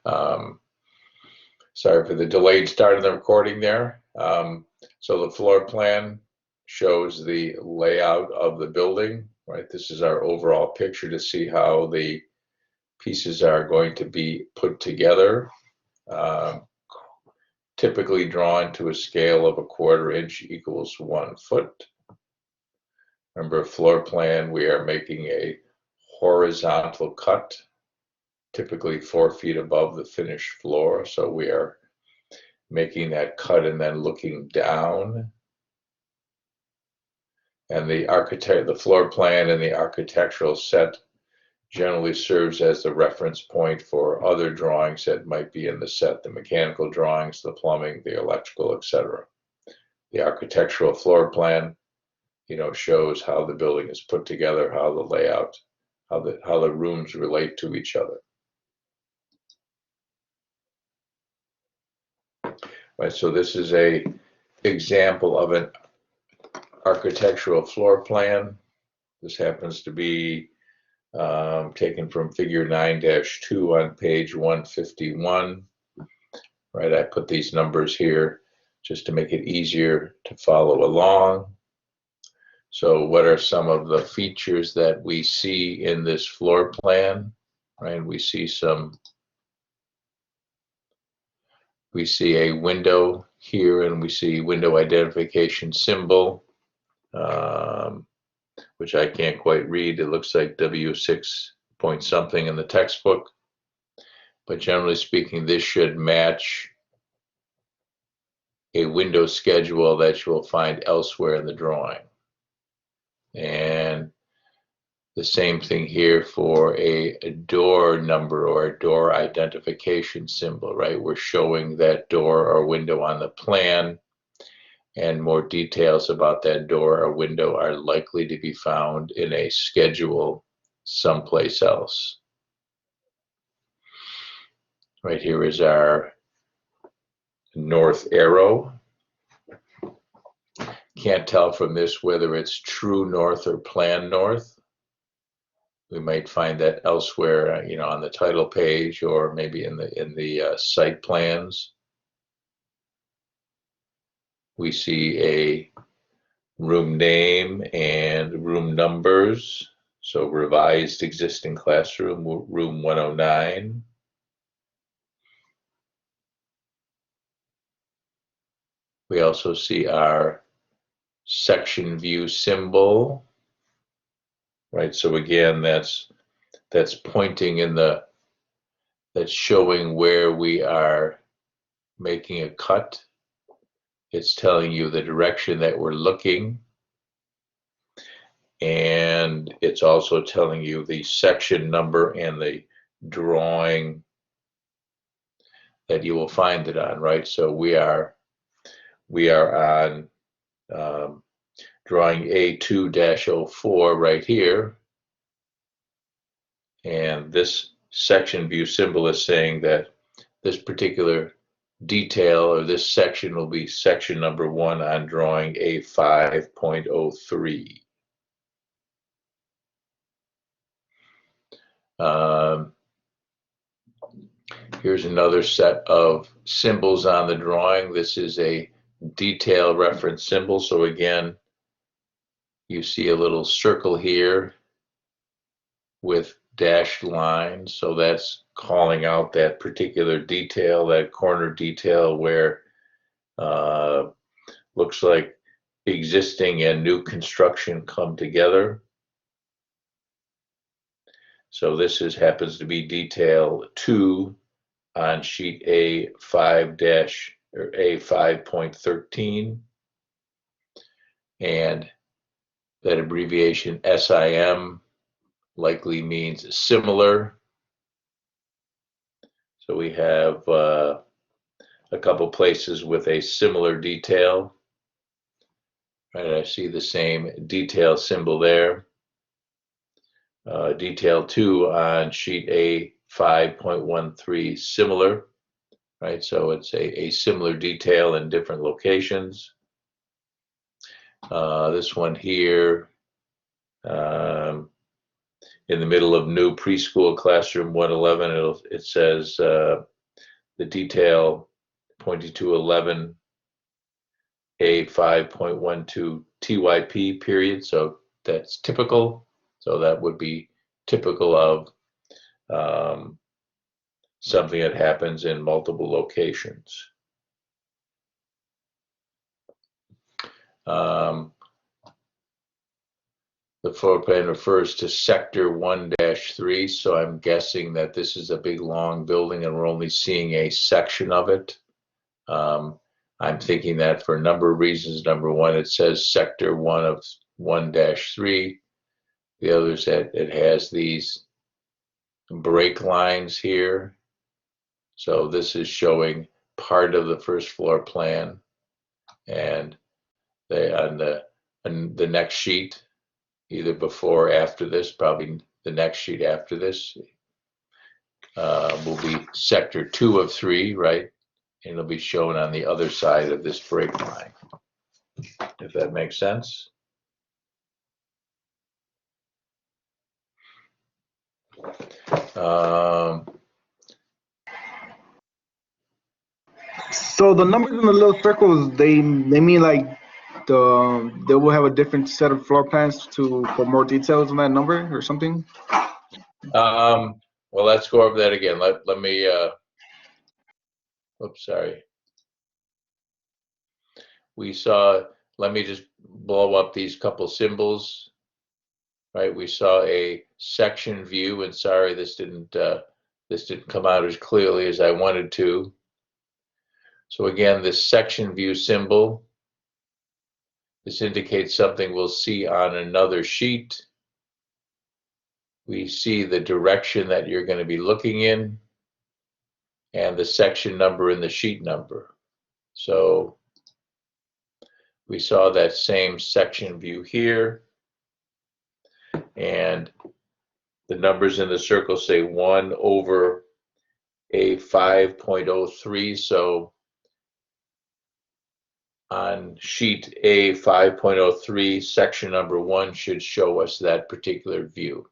Sorry for the delayed start of the recording there. So the floor plan shows the layout of the building, right? This is our overall picture to see how the pieces are going to be put together. Typically drawn to a scale of 1/4 inch equals 1 foot. Remember, floor plan, we are making a horizontal cut, typically 4 feet above the finished floor. So we are making that cut and then looking down. And the floor plan and the architectural set generally serves as the reference point for other drawings that might be in the set, the mechanical drawings, the plumbing, the electrical, etc. The architectural floor plan, shows how the building is put together, how the layout, how the rooms relate to each other. Right, so this is an example of an architectural floor plan. This happens to be taken from figure 9-2 on page 151. Right, I put these numbers here just to make it easier to follow along. So what are some of the features that we see in this floor plan? Right, we see a window here, and we see window identification symbol, which I can't quite read. It looks like W6 point something in the textbook. But generally speaking, this should match a window schedule that you will find elsewhere in the drawing. And the same thing here for a door number or a door identification symbol, right? We're showing that door or window on the plan, and more details about that door or window are likely to be found in a schedule someplace else. Right here is our north arrow. Can't tell from this whether it's true north or plan north. We might find that elsewhere, on the title page or maybe in the site plans. We see a room name and room numbers. So revised existing classroom, room 109. We also see our section view symbol, right? So again, that's pointing that's showing where we are making a cut. It's telling you the direction that we're looking. And it's also telling you the section number and the drawing that you will find it on, right? So we are on drawing A2-04 right here. And this section view symbol is saying that this particular detail or this section will be section number 1 on drawing A5.03. Here's another set of symbols on the drawing. This is a detail reference symbol. So again, you see a little circle here with dashed lines. So that's calling out that particular detail, that corner detail where looks like existing and new construction come together. So this happens to be detail 2 on sheet A5.13, and that abbreviation SIM likely means similar. So we have a couple places with a similar detail. Right, I see the same detail symbol there. Detail 2 on sheet A5.13, similar, right? So it's a similar detail in different locations. This one here, in the middle of new preschool classroom 111, it says the detail pointing to 11 A 5.12 TYP period. So that's typical. So that would be typical of something that happens in multiple locations. The floor plan refers to sector 1-3, so I'm guessing that this is a big long building and we're only seeing a section of it. I'm thinking that for a number of reasons. Number one, it says sector 1-3. The other is that it has these break lines here. So this is showing part of the first floor plan, and on the next sheet, either before or after this, probably the next sheet after this, will be sector 2 of 3, right? And it'll be shown on the other side of this break line, if that makes sense. So the numbers in the little circles, they mean like they will have a different set of floor plans for more details on that number or something. Well, let's go over that again. Let me. Oops, sorry. We saw. Let me just blow up these couple symbols. Right. We saw a section view, and sorry, this didn't come out as clearly as I wanted to. So again, this section view symbol, this indicates something we'll see on another sheet. We see the direction that you're going to be looking in and the section number and the sheet number. So we saw that same section view here, and the numbers in the circle say 1 over a 5.03. So on sheet A 5.03, section number 1 should show us that particular view.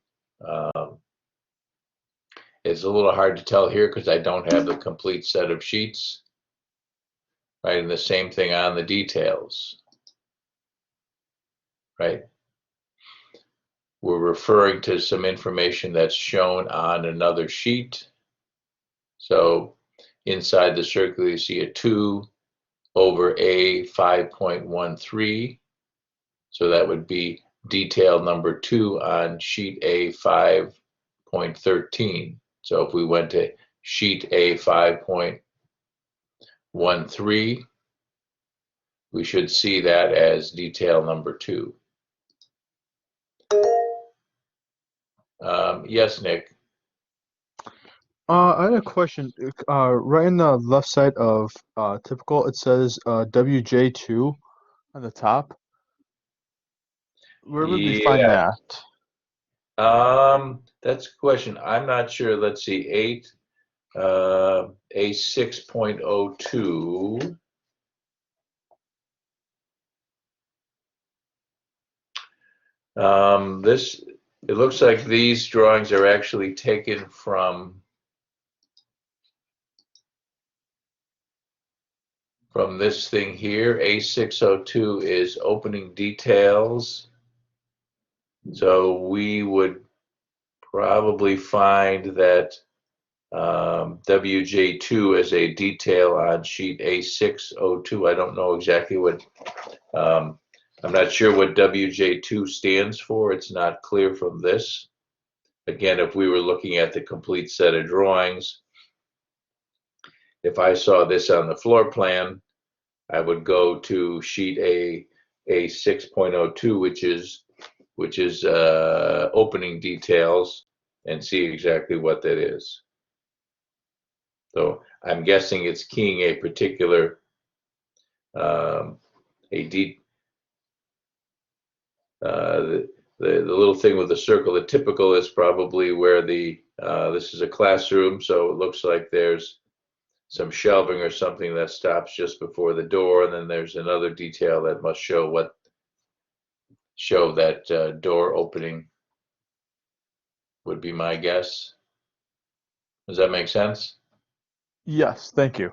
It's a little hard to tell here because I don't have the complete set of sheets, right? And the same thing on the details, right? We're referring to some information that's shown on another sheet. So inside the circle, you see a 2 over a 5.13. So that would be detail number 2 on sheet A 5.13. So if we went to sheet A 5.13, we should see that as detail number 2. Yes, Nick. I had a question. Right in the left side of typical, it says WJ2 on the top. Where would we find that? That's a question. I'm not sure. Let's see. A 6.02. It looks like these drawings are actually taken from this thing here. A602 is opening details. So we would probably find that WJ2 as a detail on sheet A602. I don't know exactly what, I'm not sure what WJ2 stands for. It's not clear from this. Again, if we were looking at the complete set of drawings, if I saw this on the floor plan, I would go to sheet A 6.02, which is opening details, and see exactly what that is. So I'm guessing it's keying a particular the little thing with the circle. The typical is probably where this is a classroom, so it looks like there's some shelving or something that stops just before the door, and then there's another detail that must show that door opening, would be my guess. Does that make sense? Yes, thank you.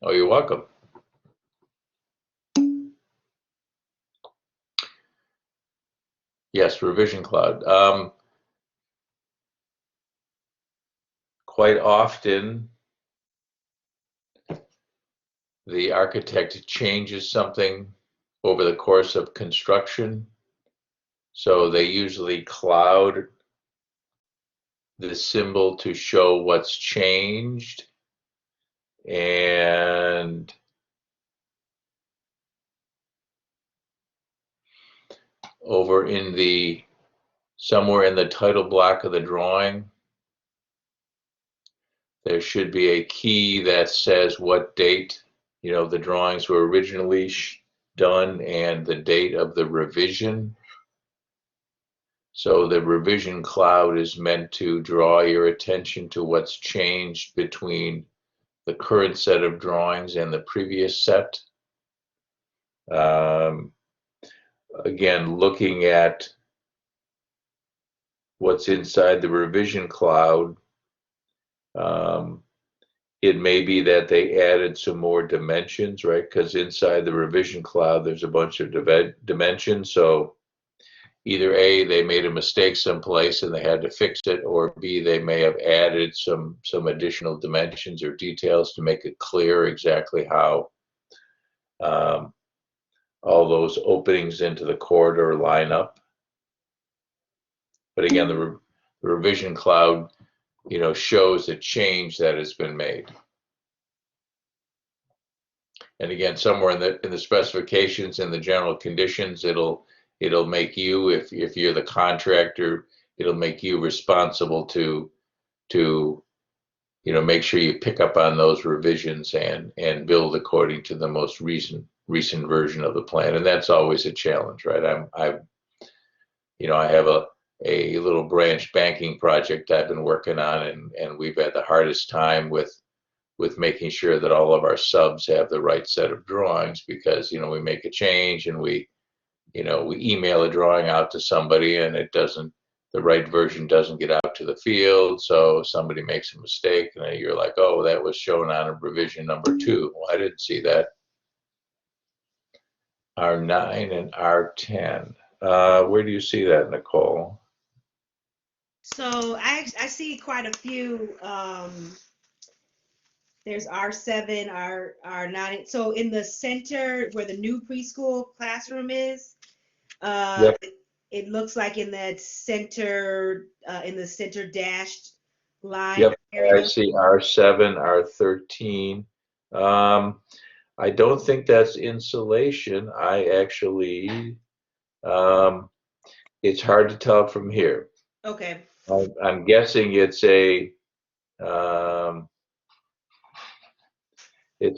Oh, you're welcome. Yes, revision cloud. Quite often, the architect changes something over the course of construction. So they usually cloud the symbol to show what's changed. And over in the, somewhere in the title block of the drawing, there should be a key that says what date, the drawings were originally done and the date of the revision. So the revision cloud is meant to draw your attention to what's changed between the current set of drawings and the previous set. Um, Again, looking at what's inside the revision cloud, it may be that they added some more dimensions, right? Because inside the revision cloud, there's a bunch of dimensions. So either A, they made a mistake someplace and they had to fix it, or B, they may have added some additional dimensions or details to make it clear exactly how all those openings into the corridor line up. But again, the revision cloud, shows the change that has been made. And again, somewhere in the specifications and the general conditions, it'll make you, if you're the contractor, it'll make you responsible to make sure you pick up on those revisions and build according to the most recent version of the plan. And that's always a challenge, right? I have a little branch banking project I've been working on, and we've had the hardest time with making sure that all of our subs have the right set of drawings, because we make a change and we email a drawing out to somebody and the right version doesn't get out to the field, so somebody makes a mistake and you're like, oh, that was shown on a revision number 2. Well, I didn't see that. R9 and R10. Where do you see that, Nicole? So I see quite a few. There's R7, R9. So in the center where the new preschool classroom is, Yep. it looks like in that center, in the center dashed line Yep, I area. see R7, R13. I don't think that's insulation. I actually, it's hard to tell from here. Okay. I'm guessing it's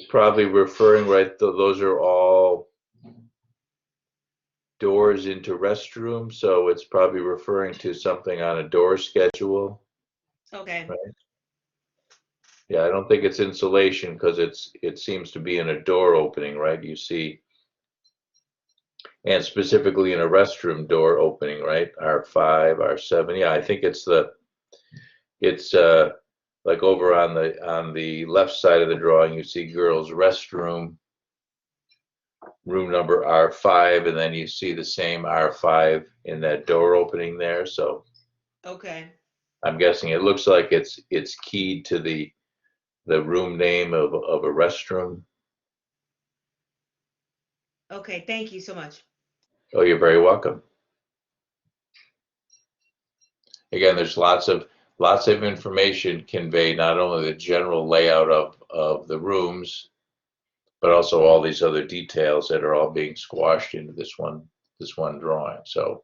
probably referring, right, those are all doors into restrooms, so it's probably referring to something on a door schedule. Okay. Right? Yeah, I don't think it's insulation because it seems to be in a door opening, right? You see, and specifically in a restroom door opening, right? R5, R7. Yeah, I think it's like over on the left side of the drawing, you see girls' restroom, room number R5, and then you see the same R5 in that door opening there. So Okay. I'm guessing it looks like it's keyed to the room name of a restroom. Okay. Thank you so much. Oh, you're very welcome. Again, there's lots of information conveyed, not only the general layout of the rooms, but also all these other details that are all being squashed into this one drawing. So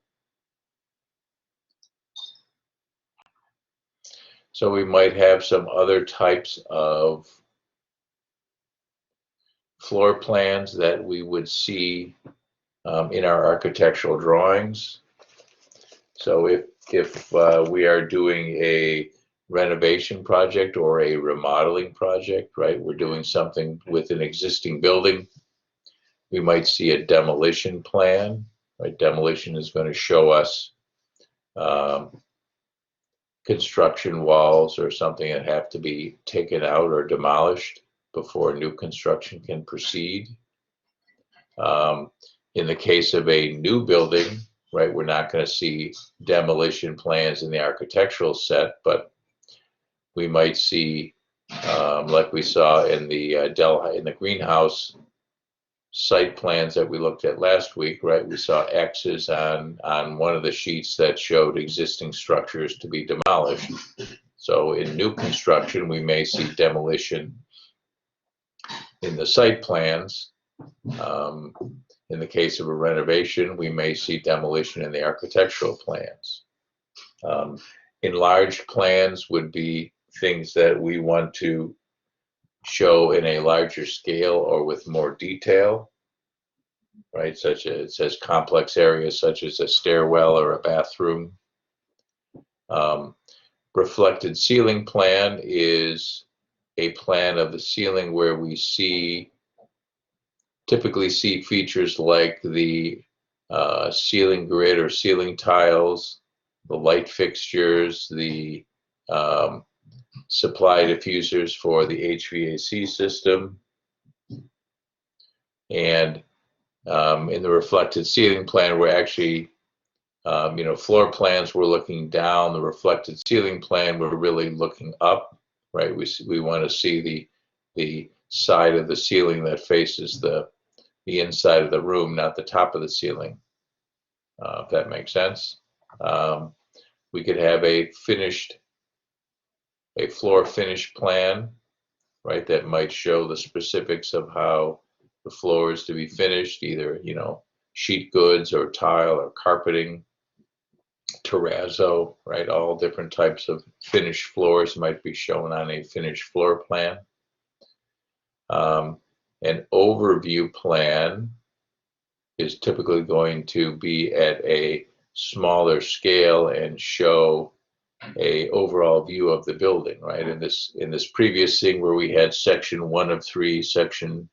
we might have some other types of floor plans that we would see in our architectural drawings. So if we are doing a renovation project or a remodeling project, right, we're doing something with an existing building, we might see a demolition plan, right? Demolition is going to show us construction walls or something that have to be taken out or demolished before new construction can proceed. In the case of a new building, right, we're not going to see demolition plans in the architectural set, but we might see, like we saw in the greenhouse site plans that we looked at last week, right? We saw X's on one of the sheets that showed existing structures to be demolished. So in new construction, we may see demolition in the site plans. In the case of a renovation, we may see demolition in the architectural plans. Enlarged plans would be things that we want to show in a larger scale or with more detail, right? Such as, it says complex areas such as a stairwell or a bathroom. Reflected ceiling plan is a plan of the ceiling where we typically see features like the ceiling grid or ceiling tiles, the light fixtures, the supply diffusers for the HVAC system. And in the reflected ceiling plan, we're actually, floor plans, we're looking down. The reflected ceiling plan, we're really looking up, right? We want to see the side of the ceiling that faces the inside of the room, not the top of the ceiling, if that makes sense. We could have a floor finish plan, right, that might show the specifics of how the floor is to be finished, either, sheet goods or tile or carpeting, terrazzo, right? All different types of finished floors might be shown on a finished floor plan. An overview plan is typically going to be at a smaller scale and show a overall view of the building, right? In this previous thing where we had section 1 of 3, section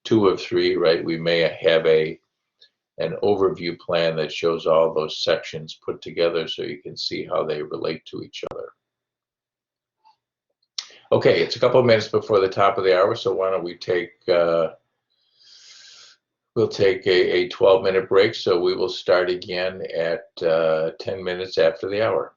2 of 3, right? We may have an overview plan that shows all those sections put together so you can see how they relate to each other. Okay, it's a couple of minutes before the top of the hour, so why don't we take we'll take a 12-minute break, so we will start again at 10 minutes after the hour.